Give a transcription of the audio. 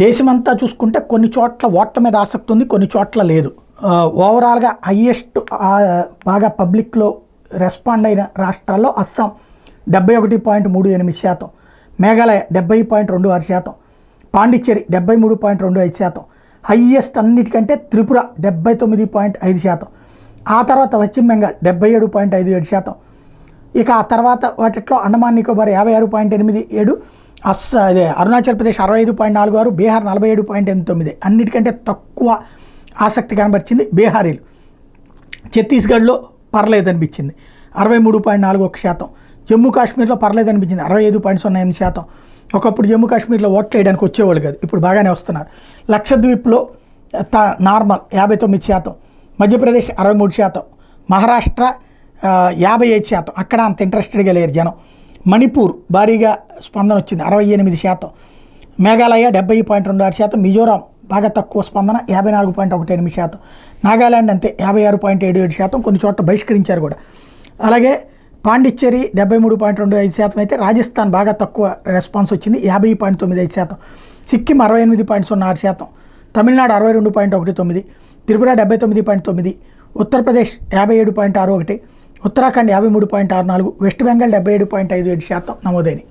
దేశమంతా చూసుకుంటే కొన్ని చోట్ల ఓట్ల మీద ఆసక్తి ఉంది, కొన్ని చోట్ల లేదు. ఓవరాల్గా హయ్యెస్ట్ బాగా పబ్లిక్లో రెస్పాండ్ అయిన రాష్ట్రాల్లో అస్సాం 71.38%, మేఘాలయ 70.26%, పాండిచ్చేరి 73.25%, హయ్యెస్ట్ అన్నిటికంటే త్రిపుర 79.5%, ఆ తర్వాత పశ్చిమ బెంగాల్ 77.57%, ఇక ఆ తర్వాత వాటిలో అండమాన్ నికోబార్ 56.87%, అదే అరుణాచల్ ప్రదేశ్ 65.46%, బీహార్ 47.89%. అన్నిటికంటే తక్కువ ఆసక్తి కనబరిచింది బీహారీలు. ఛత్తీస్గఢ్లో పర్లేదనిపించింది 63.41%, జమ్మూ కాశ్మీర్లో పర్లేదనిపించింది 65.08%. ఒకప్పుడు జమ్మూ కాశ్మీర్లో ఓట్లు వేయడానికి వచ్చేవాళ్ళు కాదు, ఇప్పుడు బాగానే వస్తున్నారు. లక్షద్వీప్లో నార్మల్ 59%, మధ్యప్రదేశ్ 63%, మహారాష్ట్ర 55%, అక్కడ అంత ఇంట్రెస్టెడ్గా లేరు జనం. మణిపూర్ భారీగా స్పందన వచ్చింది 68%, మేఘాలయ 70.26%, మిజోరాం బాగా తక్కువ స్పందన 54.18%, నాగాలాండ్ అంతే 56.77%, కొన్ని చోట్ల బహిష్కరించారు కూడా. అలాగే పాండిచ్చేరి 73.25% అయితే రాజస్థాన్ బాగా తక్కువ రెస్పాన్స్ వచ్చింది 50.95%, సిక్కిం 68.06%, తమిళనాడు 62.19%, త్రిపుర 79.9%, ఉత్తరప్రదేశ్ 57.61%, ఉత్తరాఖండ్ 53.64%, వెస్ట్ బెంగాల్ 77.57% నమోదైనవి.